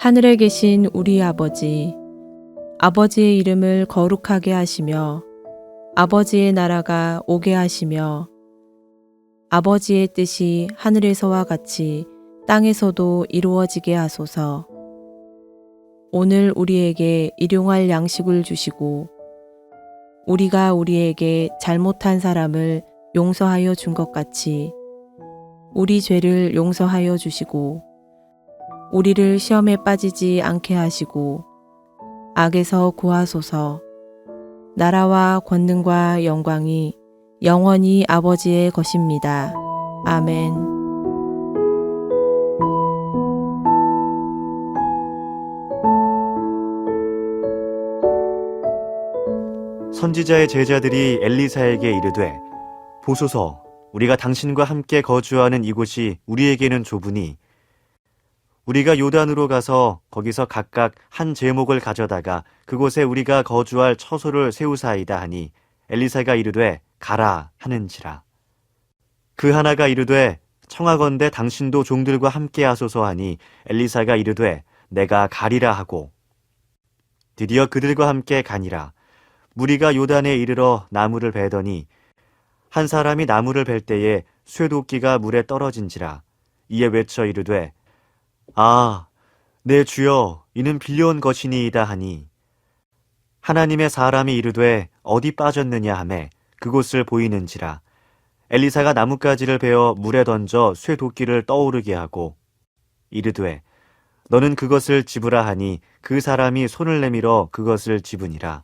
하늘에 계신 우리 아버지, 아버지의 이름을 거룩하게 하시며 아버지의 나라가 오게 하시며 아버지의 뜻이 하늘에서와 같이 땅에서도 이루어지게 하소서. 오늘 우리에게 일용할 양식을 주시고 우리가 우리에게 잘못한 사람을 용서하여 준 것 같이 우리 죄를 용서하여 주시고 우리를 시험에 빠지지 않게 하시고 악에서 구하소서. 나라와 권능과 영광이 영원히 아버지의 것입니다. 아멘. 선지자의 제자들이 엘리사에게 이르되, 보소서, 우리가 당신과 함께 거주하는 이곳이 우리에게는 좁으니 우리가 요단으로 가서 거기서 각각 한 제목을 가져다가 그곳에 우리가 거주할 처소를 세우사이다 하니, 엘리사가 이르되 가라 하는지라. 그 하나가 이르되 청하건대 당신도 종들과 함께 하소서 하니, 엘리사가 이르되 내가 가리라 하고 드디어 그들과 함께 가니라. 무리가 요단에 이르러 나무를 베더니 한 사람이 나무를 벨 때에 쇠도끼가 물에 떨어진지라. 이에 외쳐 이르되 아, 내 주여, 이는 빌려온 것이니이다 하니, 하나님의 사람이 이르되 어디 빠졌느냐 하매 그곳을 보이는지라. 엘리사가 나뭇가지를 베어 물에 던져 쇠도끼를 떠오르게 하고 이르되 너는 그것을 집으라 하니 그 사람이 손을 내밀어 그것을 집으니라.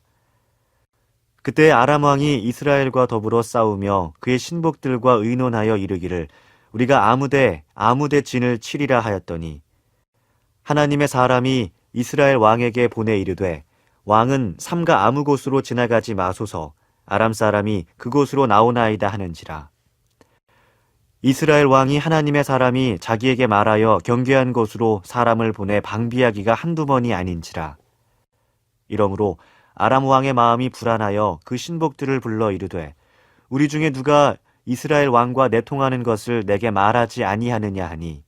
그때 아람 왕이 이스라엘과 더불어 싸우며 그의 신복들과 의논하여 이르기를 우리가 아무데 진을 치리라 하였더니, 하나님의 사람이 이스라엘 왕에게 보내 이르되 왕은 삼가 아무 곳으로 지나가지 마소서, 아람 사람이 그곳으로 나오나이다 하는지라. 이스라엘 왕이 하나님의 사람이 자기에게 말하여 경계한 곳으로 사람을 보내 방비하기가 한두 번이 아닌지라. 이러므로 아람 왕의 마음이 불안하여 그 신복들을 불러 이르되 우리 중에 누가 이스라엘 왕과 내통하는 것을 내게 말하지 아니하느냐 하니,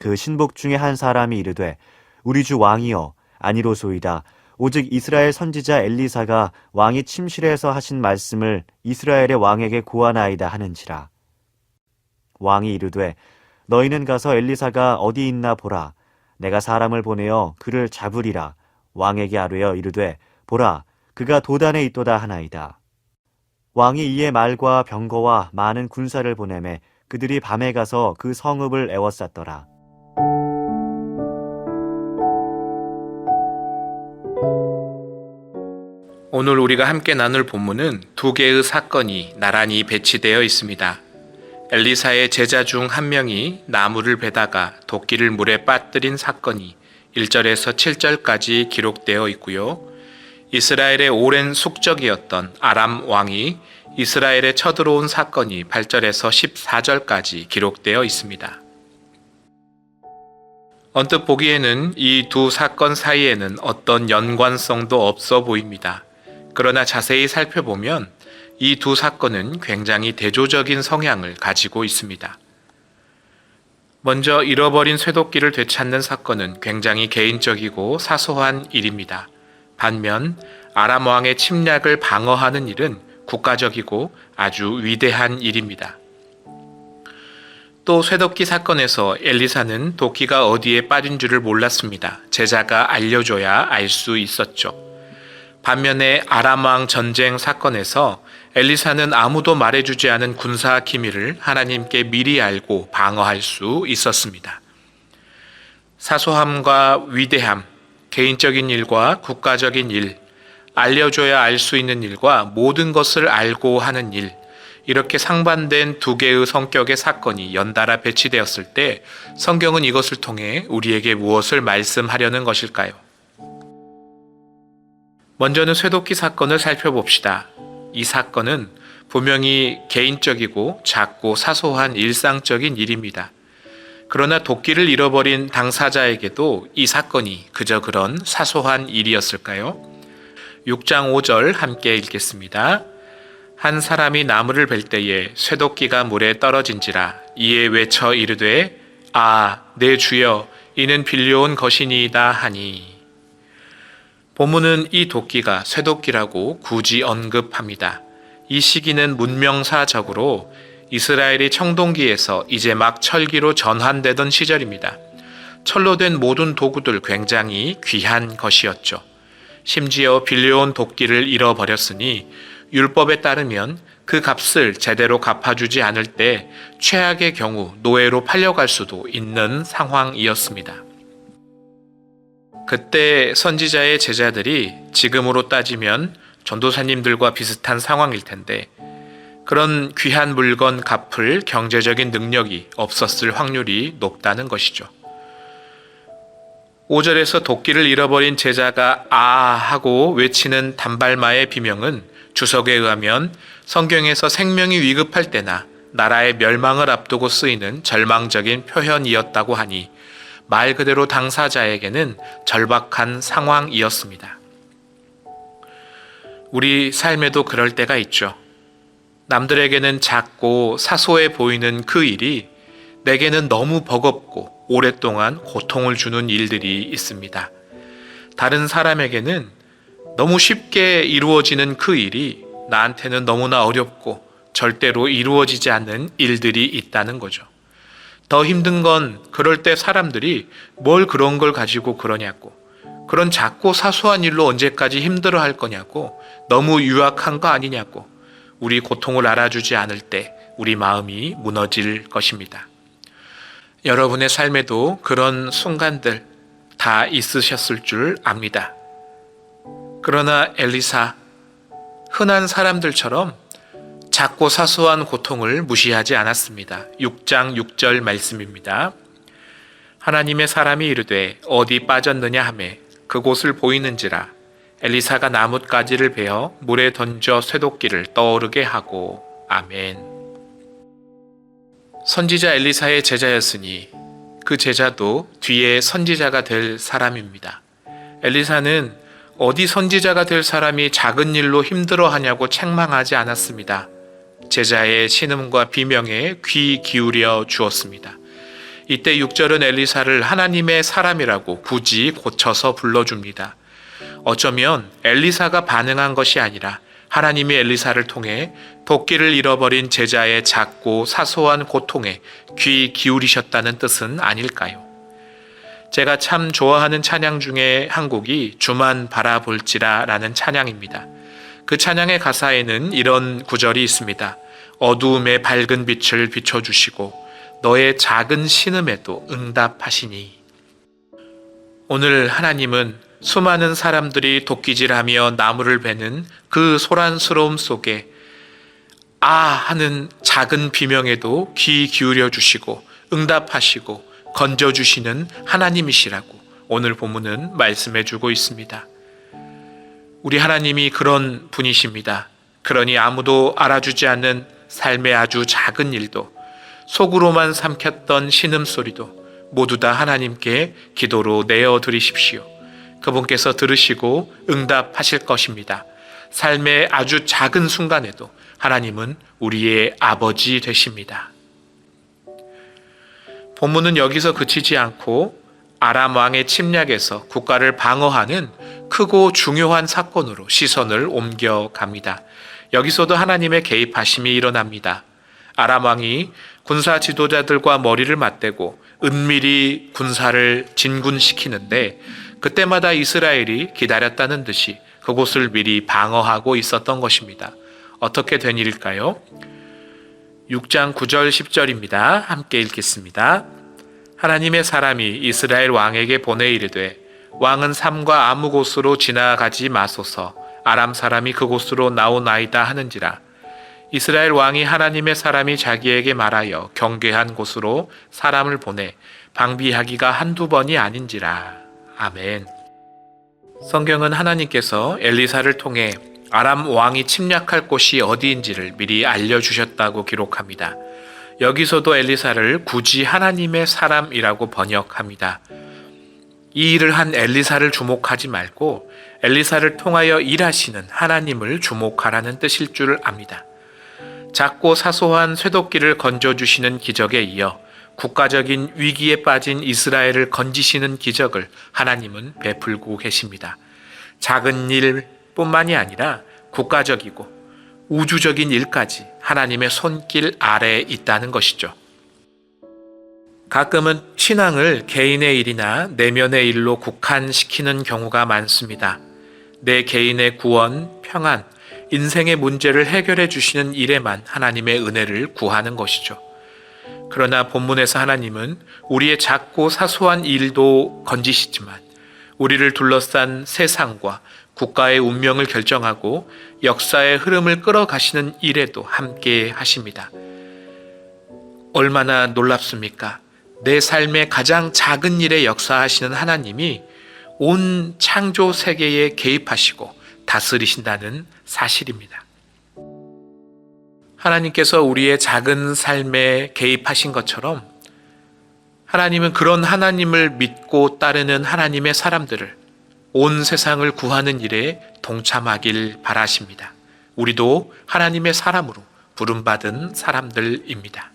그 신복 중에 한 사람이 이르되 우리 주 왕이여, 아니로소이다. 오직 이스라엘 선지자 엘리사가 왕이 침실에서 하신 말씀을 이스라엘의 왕에게 고하나이다 하는지라. 왕이 이르되 너희는 가서 엘리사가 어디 있나 보라. 내가 사람을 보내어 그를 잡으리라. 왕에게 아뢰어 이르되 보라, 그가 도단에 있도다 하나이다. 왕이 이에 말과 병거와 많은 군사를 보내매 그들이 밤에 가서 그 성읍을 에워쌌더라. 오늘 우리가 함께 나눌 본문은 두 개의 사건이 나란히 배치되어 있습니다. 엘리사의 제자 중 한 명이 나무를 베다가 도끼를 물에 빠뜨린 사건이 1절에서 7절까지 기록되어 있고요. 이스라엘의 오랜 숙적이었던 아람 왕이 이스라엘에 쳐들어온 사건이 8절에서 14절까지 기록되어 있습니다. 언뜻 보기에는 이 두 사건 사이에는 어떤 연관성도 없어 보입니다. 그러나 자세히 살펴보면 이 두 사건은 굉장히 대조적인 성향을 가지고 있습니다. 먼저 잃어버린 쇠도끼를 되찾는 사건은 굉장히 개인적이고 사소한 일입니다. 반면 아람 왕의 침략을 방어하는 일은 국가적이고 아주 위대한 일입니다. 또 쇠도끼 사건에서 엘리사는 도끼가 어디에 빠진 줄을 몰랐습니다. 제자가 알려줘야 알 수 있었죠. 반면에 아람 왕 전쟁 사건에서 엘리사는 아무도 말해주지 않은 군사 기밀을 하나님께 미리 알고 방어할 수 있었습니다. 사소함과 위대함, 개인적인 일과 국가적인 일, 알려줘야 알 수 있는 일과 모든 것을 알고 하는 일, 이렇게 상반된 두 개의 성격의 사건이 연달아 배치되었을 때 성경은 이것을 통해 우리에게 무엇을 말씀하려는 것일까요? 먼저는 쇠도끼 사건을 살펴봅시다. 이 사건은 분명히 개인적이고 작고 사소한 일상적인 일입니다. 그러나 도끼를 잃어버린 당사자에게도 이 사건이 그저 그런 사소한 일이었을까요? 6장 5절 함께 읽겠습니다. 한 사람이 나무를 벨 때에 쇠도끼가 물에 떨어진지라. 이에 외쳐 이르되 아, 내 주여, 이는 빌려온 것이니이다 하니. 본문은 이 도끼가 쇠도끼라고 굳이 언급합니다. 이 시기는 문명사적으로 이스라엘이 청동기에서 이제 막 철기로 전환되던 시절입니다. 철로 된 모든 도구들 굉장히 귀한 것이었죠. 심지어 빌려온 도끼를 잃어버렸으니 율법에 따르면 그 값을 제대로 갚아주지 않을 때 최악의 경우 노예로 팔려갈 수도 있는 상황이었습니다. 그때 선지자의 제자들이 지금으로 따지면 전도사님들과 비슷한 상황일 텐데 그런 귀한 물건 갚을 경제적인 능력이 없었을 확률이 높다는 것이죠. 5절에서 도끼를 잃어버린 제자가 아 하고 외치는 단발마의 비명은 주석에 의하면 성경에서 생명이 위급할 때나 나라의 멸망을 앞두고 쓰이는 절망적인 표현이었다고 하니 말 그대로 당사자에게는 절박한 상황이었습니다. 우리 삶에도 그럴 때가 있죠. 남들에게는 작고 사소해 보이는 그 일이 내게는 너무 버겁고 오랫동안 고통을 주는 일들이 있습니다. 다른 사람에게는 너무 쉽게 이루어지는 그 일이 나한테는 너무나 어렵고 절대로 이루어지지 않는 일들이 있다는 거죠. 더 힘든 건 그럴 때 사람들이 뭘 그런 걸 가지고 그러냐고, 그런 작고 사소한 일로 언제까지 힘들어 할 거냐고, 너무 유약한 거 아니냐고, 우리 고통을 알아주지 않을 때 우리 마음이 무너질 것입니다. 여러분의 삶에도 그런 순간들 다 있으셨을 줄 압니다. 그러나 엘리사, 흔한 사람들처럼 작고 사소한 고통을 무시하지 않았습니다. 6장 6절 말씀입니다. 하나님의 사람이 이르되 어디 빠졌느냐 하매 그곳을 보이는지라 엘리사가 나뭇가지를 베어 물에 던져 쇠도끼를 떠오르게 하고. 아멘. 선지자 엘리사의 제자였으니 그 제자도 뒤에 선지자가 될 사람입니다. 엘리사는 어디 선지자가 될 사람이 작은 일로 힘들어하냐고 책망하지 않았습니다. 제자의 신음과 비명에 귀 기울여 주었습니다. 이때 6절은 엘리사를 하나님의 사람이라고 굳이 고쳐서 불러줍니다. 어쩌면 엘리사가 반응한 것이 아니라 하나님이 엘리사를 통해 도끼를 잃어버린 제자의 작고 사소한 고통에 귀 기울이셨다는 뜻은 아닐까요? 제가 참 좋아하는 찬양 중에 한 곡이 주만 바라볼지라 라는 찬양입니다. 그 찬양의 가사에는 이런 구절이 있습니다. 어두움에 밝은 빛을 비춰주시고 너의 작은 신음에도 응답하시니. 오늘 하나님은 수많은 사람들이 도끼질하며 나무를 베는 그 소란스러움 속에 아 하는 작은 비명에도 귀 기울여 주시고 응답하시고 건져주시는 하나님이시라고 오늘 본문은 말씀해 주고 있습니다. 우리 하나님이 그런 분이십니다. 그러니 아무도 알아주지 않는 삶의 아주 작은 일도, 속으로만 삼켰던 신음소리도 모두 다 하나님께 기도로 내어드리십시오. 그분께서 들으시고 응답하실 것입니다. 삶의 아주 작은 순간에도 하나님은 우리의 아버지 되십니다. 본문은 여기서 그치지 않고 아람 왕의 침략에서 국가를 방어하는 크고 중요한 사건으로 시선을 옮겨갑니다. 여기서도 하나님의 개입하심이 일어납니다. 아람 왕이 군사 지도자들과 머리를 맞대고 은밀히 군사를 진군시키는데 그때마다 이스라엘이 기다렸다는 듯이 그곳을 미리 방어하고 있었던 것입니다. 어떻게 된 일일까요? 6장 9절 10절입니다. 함께 읽겠습니다. 하나님의 사람이 이스라엘 왕에게 보내 이르되 왕은 삼과 아무 곳으로 지나가지 마소서 아람 사람이 그곳으로 나오나이다 하는지라. 이스라엘 왕이 하나님의 사람이 자기에게 말하여 경계한 곳으로 사람을 보내 방비하기가 한두 번이 아닌지라. 아멘. 성경은 하나님께서 엘리사를 통해 아람 왕이 침략할 곳이 어디인지를 미리 알려주셨다고 기록합니다. 여기서도 엘리사를 굳이 하나님의 사람이라고 번역합니다. 이 일을 한 엘리사를 주목하지 말고 엘리사를 통하여 일하시는 하나님을 주목하라는 뜻일 줄 압니다. 작고 사소한 쇠도끼를 건져주시는 기적에 이어 국가적인 위기에 빠진 이스라엘을 건지시는 기적을 하나님은 베풀고 계십니다. 작은 일뿐만이 아니라 국가적이고 우주적인 일까지 하나님의 손길 아래에 있다는 것이죠. 가끔은 신앙을 개인의 일이나 내면의 일로 국한시키는 경우가 많습니다. 내 개인의 구원, 평안, 인생의 문제를 해결해 주시는 일에만 하나님의 은혜를 구하는 것이죠. 그러나 본문에서 하나님은 우리의 작고 사소한 일도 건지시지만 우리를 둘러싼 세상과 국가의 운명을 결정하고 역사의 흐름을 끌어가시는 일에도 함께 하십니다. 얼마나 놀랍습니까? 내 삶의 가장 작은 일에 역사하시는 하나님이 온 창조 세계에 개입하시고 다스리신다는 사실입니다. 하나님께서 우리의 작은 삶에 개입하신 것처럼 하나님은 그런 하나님을 믿고 따르는 하나님의 사람들을 온 세상을 구하는 일에 동참하길 바라십니다. 우리도 하나님의 사람으로 부름받은 사람들입니다.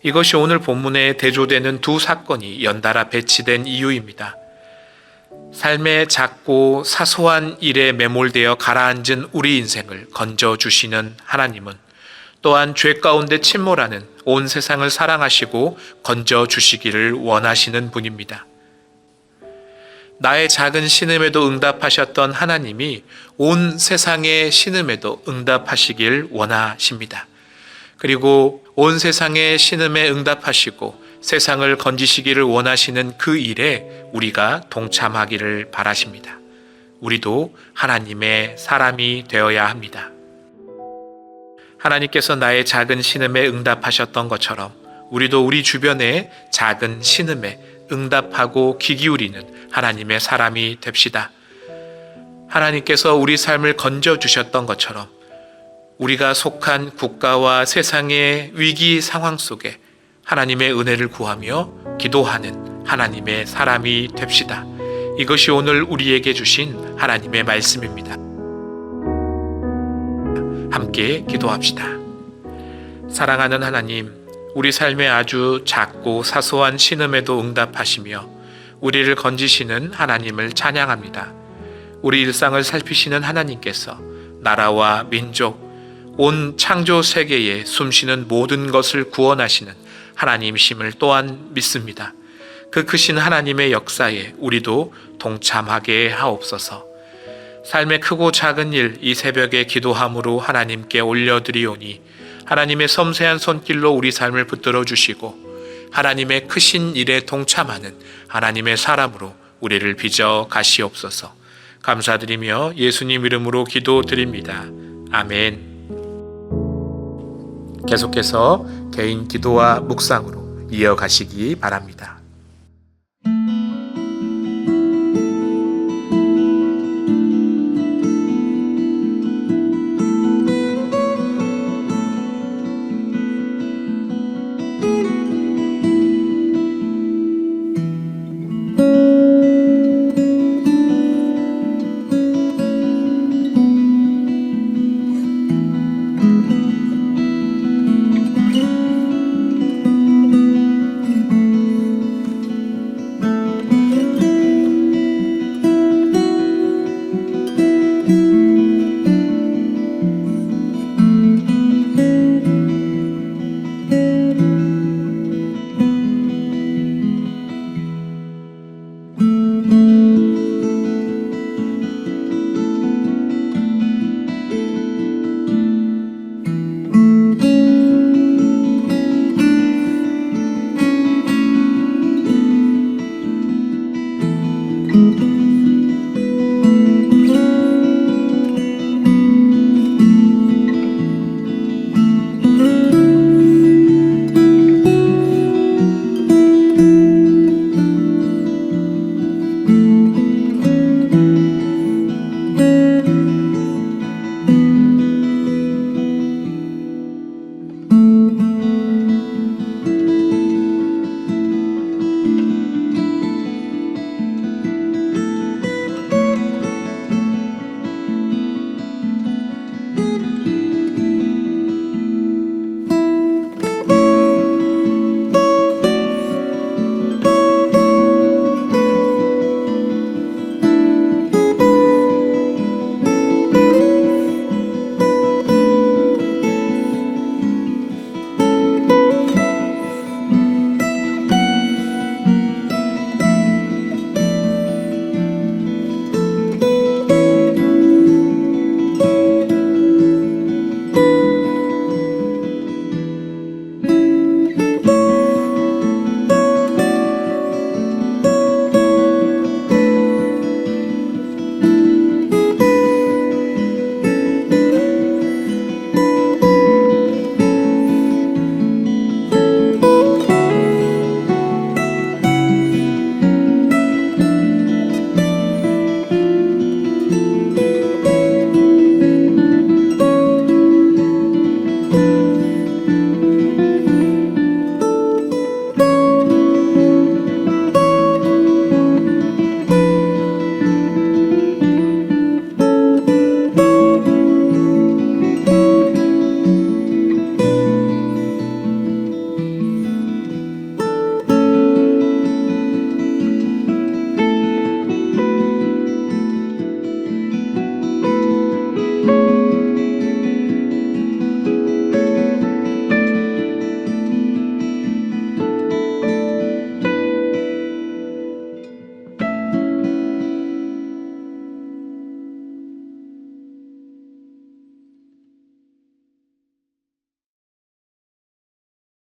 이것이 오늘 본문에 대조되는 두 사건이 연달아 배치된 이유입니다. 삶의 작고 사소한 일에 매몰되어 가라앉은 우리 인생을 건져주시는 하나님은 또한 죄 가운데 침몰하는 온 세상을 사랑하시고 건져주시기를 원하시는 분입니다. 나의 작은 신음에도 응답하셨던 하나님이 온 세상의 신음에도 응답하시길 원하십니다. 그리고 온 세상의 신음에 응답하시고 세상을 건지시기를 원하시는 그 일에 우리가 동참하기를 바라십니다. 우리도 하나님의 사람이 되어야 합니다. 하나님께서 나의 작은 신음에 응답하셨던 것처럼 우리도 우리 주변의 작은 신음에 응답하고 귀 기울이는 하나님의 사람이 됩시다. 하나님께서 우리 삶을 건져주셨던 것처럼 우리가 속한 국가와 세상의 위기 상황 속에 하나님의 은혜를 구하며 기도하는 하나님의 사람이 됩시다. 이것이 오늘 우리에게 주신 하나님의 말씀입니다. 함께 기도합시다. 사랑하는 하나님, 우리 삶의 아주 작고 사소한 신음에도 응답하시며 우리를 건지시는 하나님을 찬양합니다. 우리 일상을 살피시는 하나님께서 나라와 민족, 온 창조 세계에 숨쉬는 모든 것을 구원하시는 하나님이심을 또한 믿습니다. 그 크신 하나님의 역사에 우리도 동참하게 하옵소서. 삶의 크고 작은 일 이 새벽에 기도함으로 하나님께 올려드리오니 하나님의 섬세한 손길로 우리 삶을 붙들어 주시고 하나님의 크신 일에 동참하는 하나님의 사람으로 우리를 빚어 가시옵소서. 감사드리며 예수님 이름으로 기도드립니다. 아멘. 계속해서 개인 기도와 묵상으로 이어가시기 바랍니다.